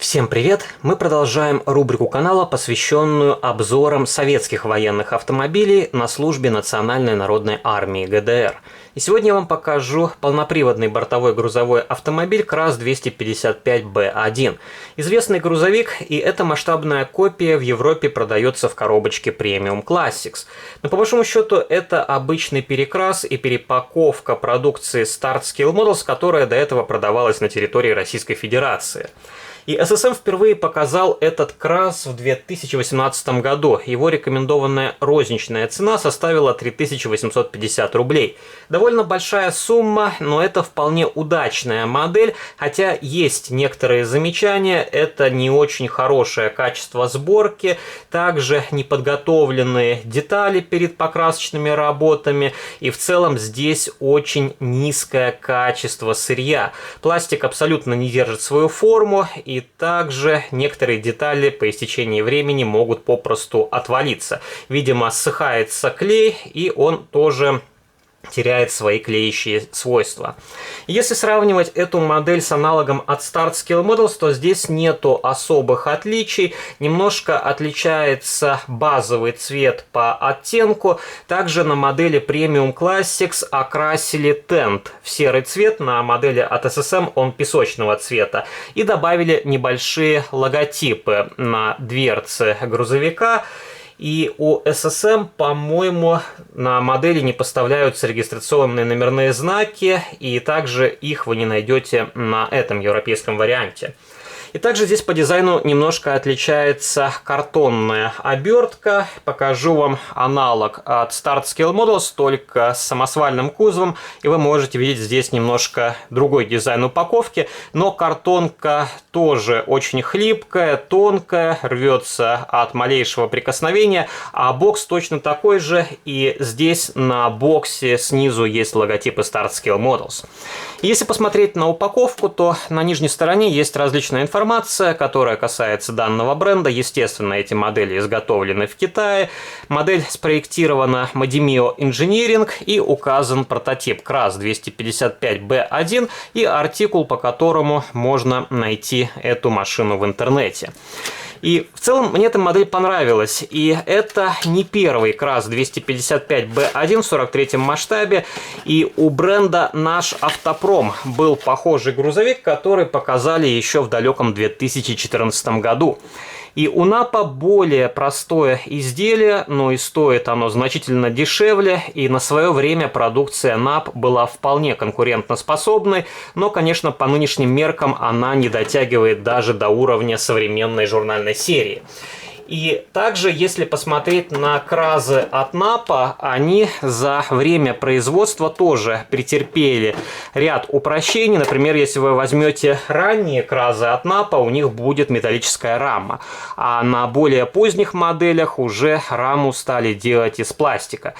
Всем привет! Мы продолжаем рубрику канала, посвященную обзорам советских военных автомобилей на службе Национальной народной армии ГДР. И сегодня я вам покажу полноприводный бортовой грузовой автомобиль КРАС-255Б1. Известный грузовик, и эта масштабная копия в Европе продается в коробочке Premium Classics. Но по большому счету это обычный перекрас и перепаковка продукции Start Scale Models, которая до этого продавалась на территории Российской Федерации. И ССМ впервые показал этот КРАС в 2018 году. Его рекомендованная розничная цена составила 3850 рублей. Довольно большая сумма, но это вполне удачная модель, хотя есть некоторые замечания. Это не очень хорошее качество сборки, также неподготовленные детали перед покрасочными работами, и в целом здесь очень низкое качество сырья. Пластик абсолютно не держит свою форму, и также некоторые детали по истечении времени могут попросту отвалиться. Видимо, ссыхается клей, и он тоже теряет свои клеящие свойства. Если сравнивать эту модель с аналогом от Start Scale Models, то здесь нету особых отличий. Немножко отличается базовый цвет по оттенку. Также на модели Premium Classics окрасили тент в серый цвет. На модели от SSM он песочного цвета. И добавили небольшие логотипы на дверце грузовика. И у SSM, по-моему, на модели не поставляются регистрационные номерные знаки, и также их вы не найдете на этом европейском варианте. И также здесь по дизайну немножко отличается картонная обертка. Покажу вам аналог от Start Scale Models, только с самосвальным кузовом. И вы можете видеть здесь немножко другой дизайн упаковки. Но картонка тоже очень хлипкая, тонкая, рвется от малейшего прикосновения. А бокс точно такой же. И здесь на боксе снизу есть логотипы Start Scale Models. Если посмотреть на упаковку, то на нижней стороне есть различная информация, которая касается данного бренда. Естественно, эти модели изготовлены в Китае. Модель спроектирована Madimio Engineering и указан прототип КРАС-255Б1 и артикул, по которому можно найти эту машину в интернете. И в целом мне эта модель понравилась. И это не первый КРАС-255Б1 в 43-м масштабе. И у бренда «Наш Автопром» был похожий грузовик, который показали еще в далеком 2014 году. И у НАПа более простое изделие, но и стоит оно значительно дешевле, и на свое время продукция НАП была вполне конкурентоспособной, но, конечно, по нынешним меркам она не дотягивает даже до уровня современной журнальной серии. И также, если посмотреть на КРАСы от НАПа, они за время производства тоже претерпели ряд упрощений. Например, если вы возьмете ранние КРАСы от НАПа, у них будет металлическая рама. А на более поздних моделях уже раму стали делать из пластика.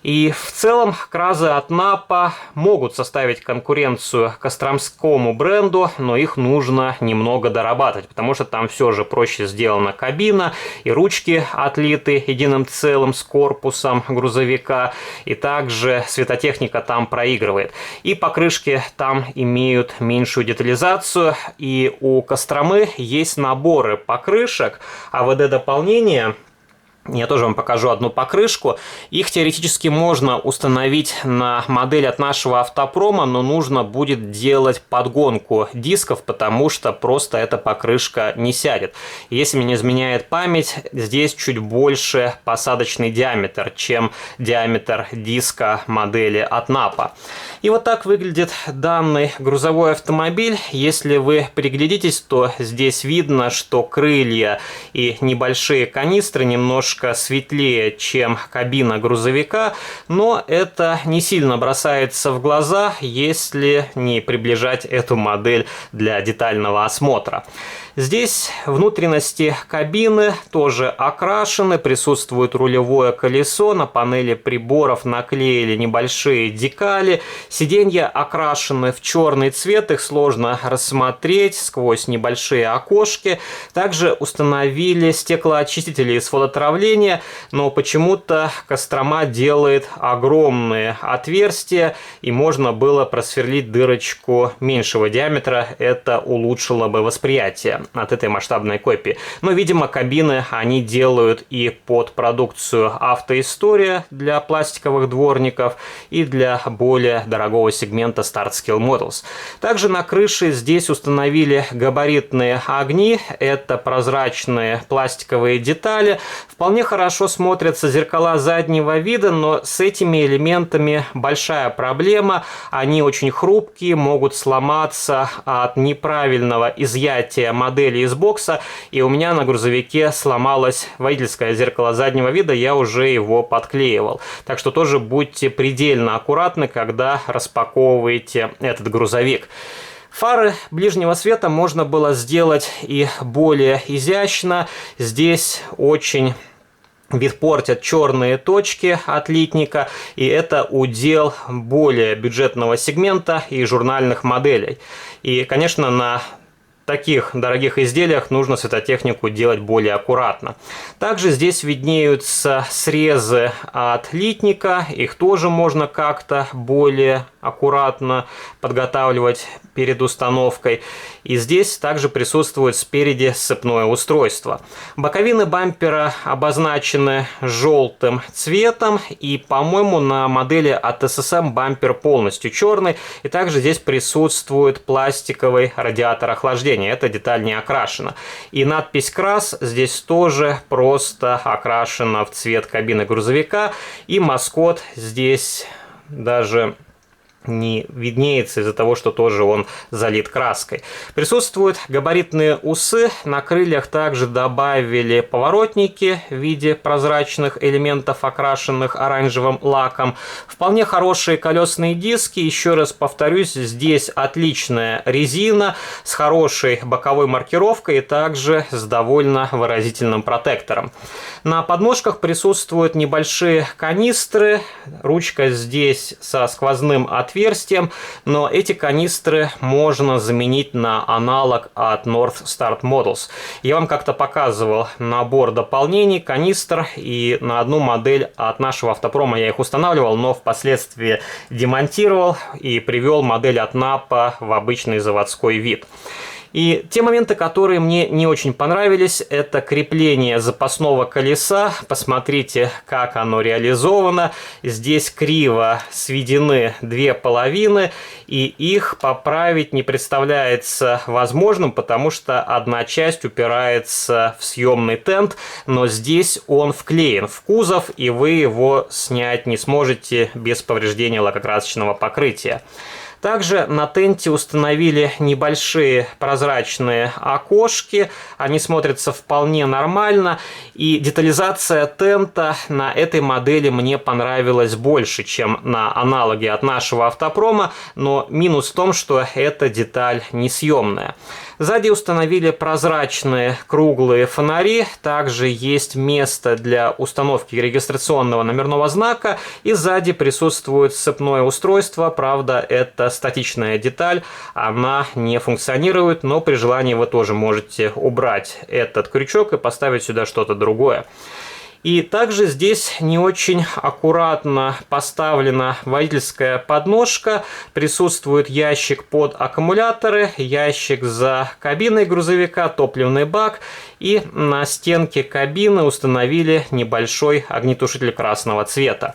И в целом КРАСы от НАПа могут составить конкуренцию костромскому бренду, но их нужно немного дорабатывать, потому что там все же проще сделана кабина, и ручки отлиты единым целым с корпусом грузовика, и также светотехника там проигрывает. И покрышки там имеют меньшую детализацию, и у Костромы есть наборы покрышек, АВД-дополнения. Я тоже вам покажу одну покрышку. Их теоретически можно установить на модель от нашего автопрома, но нужно будет делать подгонку дисков, потому что просто эта покрышка не сядет. Если мне не изменяет память, здесь чуть больше посадочный диаметр, чем диаметр диска модели от НАПа. И вот так выглядит данный грузовой автомобиль. Если вы приглядитесь, то здесь видно, что крылья и небольшие канистры немножко светлее, чем кабина грузовика, но это не сильно бросается в глаза, если не приближать эту модель для детального осмотра. Здесь внутренности кабины тоже окрашены, присутствует рулевое колесо, на панели приборов наклеили небольшие декали, сиденья окрашены в черный цвет, их сложно рассмотреть сквозь небольшие окошки. Также установили стеклоочистители из фототравления, но почему-то Кострома делает огромные отверстия, и можно было просверлить дырочку меньшего диаметра, это улучшило бы восприятие. от этой масштабной копии. Но, видимо, кабины они делают и под продукцию «Автоистория» для пластиковых дворников, и для более дорогого сегмента Start Scale Models. Также на крыше здесь установили габаритные огни. Это прозрачные пластиковые детали. Вполне хорошо смотрятся зеркала заднего вида, но с этими элементами большая проблема. Они очень хрупкие, могут сломаться от неправильного изъятия модели из бокса. И у меня на грузовике сломалось водительское зеркало заднего вида, я уже его подклеивал. Так что тоже будьте предельно аккуратны, когда распаковываете этот грузовик. Фары ближнего света можно было сделать и более изящно. Здесь очень вид портят черные точки от литника, и это удел более бюджетного сегмента и журнальных моделей. И, конечно, на таких дорогих изделиях нужно светотехнику делать более аккуратно. Также здесь виднеются срезы от литника, их тоже можно как-то более аккуратно подготавливать перед установкой. И здесь также присутствует спереди сцепное устройство. Боковины бампера обозначены желтым цветом, и, по-моему, на модели от SSM бампер полностью черный. И также здесь присутствует пластиковый радиатор охлаждения. Эта деталь не окрашена. И надпись «КРАС» здесь тоже просто окрашена в цвет кабины грузовика. И маскот здесь даже не виднеется из-за того, что тоже он залит краской. Присутствуют габаритные усы. На крыльях также добавили поворотники в виде прозрачных элементов, окрашенных оранжевым лаком. Вполне хорошие колесные диски. Еще раз повторюсь, здесь отличная резина с хорошей боковой маркировкой и также с довольно выразительным протектором. На подножках присутствуют небольшие канистры. Ручка здесь со сквозным отверстием, но эти канистры можно заменить на аналог от North Star Models. Я вам как-то показывал набор дополнений, канистр, и на одну модель от нашего автопрома я их устанавливал, но впоследствии демонтировал и привел модель от Napa в обычный заводской вид. И те моменты, которые мне не очень понравились, это крепление запасного колеса. Посмотрите, как оно реализовано. Здесь криво сведены две половины, и их поправить не представляется возможным, потому что одна часть упирается в съемный тент, но здесь он вклеен в кузов, и вы его снять не сможете без повреждения лакокрасочного покрытия. Также на тенте установили небольшие прозрачные окошки, они смотрятся вполне нормально, и детализация тента на этой модели мне понравилась больше, чем на аналоге от нашего автопрома, но минус в том, что эта деталь несъемная. Сзади установили прозрачные круглые фонари, также есть место для установки регистрационного номерного знака, и сзади присутствует сцепное устройство, правда это статичная деталь, она не функционирует, но при желании вы тоже можете убрать этот крючок и поставить сюда что-то другое. И также здесь не очень аккуратно поставлена водительская подножка. Присутствует ящик под аккумуляторы, ящик за кабиной грузовика, топливный бак. И на стенке кабины установили небольшой огнетушитель красного цвета.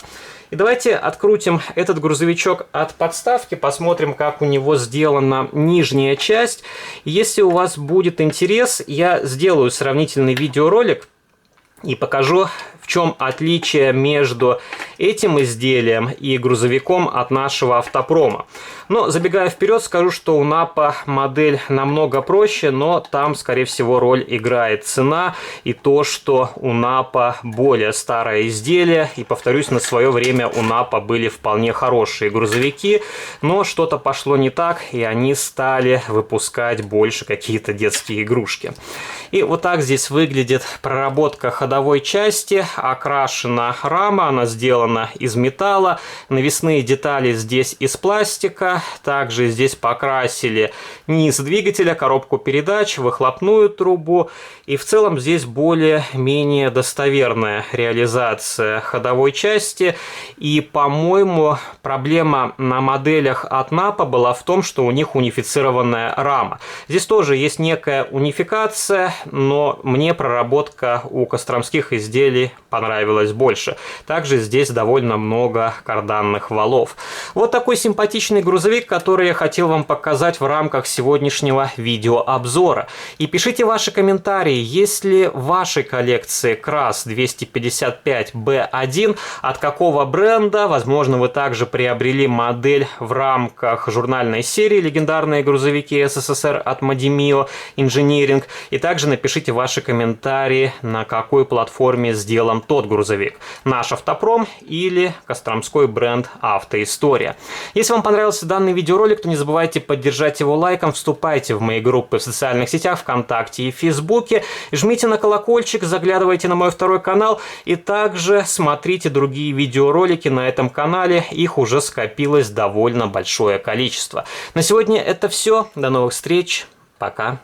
И давайте открутим этот грузовичок от подставки, посмотрим, как у него сделана нижняя часть. Если у вас будет интерес, я сделаю сравнительный видеоролик и покажу, в чем отличие между этим изделием и грузовиком от нашего автопрома. Но забегая вперед, скажу, что у Napa модель намного проще, но там, скорее всего, роль играет цена и то, что у Napa более старое изделие. И, повторюсь, на свое время у Napa были вполне хорошие грузовики, но что-то пошло не так, и они стали выпускать больше какие-то детские игрушки. И вот так здесь выглядит проработка ходовой части. Окрашена рама, она сделана из металла. Навесные детали здесь из пластика. движка. Также здесь покрасили низ двигателя, коробку передач, выхлопную трубу. И в целом здесь более-менее достоверная реализация ходовой части. И, по-моему, проблема на моделях от НАПА была в том, что у них унифицированная рама. Здесь тоже есть некая унификация, но мне проработка у костромских изделий понравилась больше. Также здесь довольно много карданных валов. Вот такой симпатичный грузовик, который я хотел вам показать в рамках сегодняшнего видеообзора. И пишите ваши комментарии, есть ли в вашей коллекции КРАС 255B1, от какого бренда, возможно, вы также приобрели модель в рамках журнальной серии «Легендарные грузовики СССР» от Модимио Инжиниринг. И также напишите ваши комментарии, на какой платформе сделан тот грузовик. Наш Автопром или костромской бренд Автоистория. Если вам понравился данный видеоролик, то не забывайте поддержать его лайком, вступайте в мои группы в социальных сетях ВКонтакте и Фейсбуке, жмите на колокольчик, заглядывайте на мой второй канал и также смотрите другие видеоролики на этом канале, их уже скопилось довольно большое количество. На сегодня это все, до новых встреч, пока.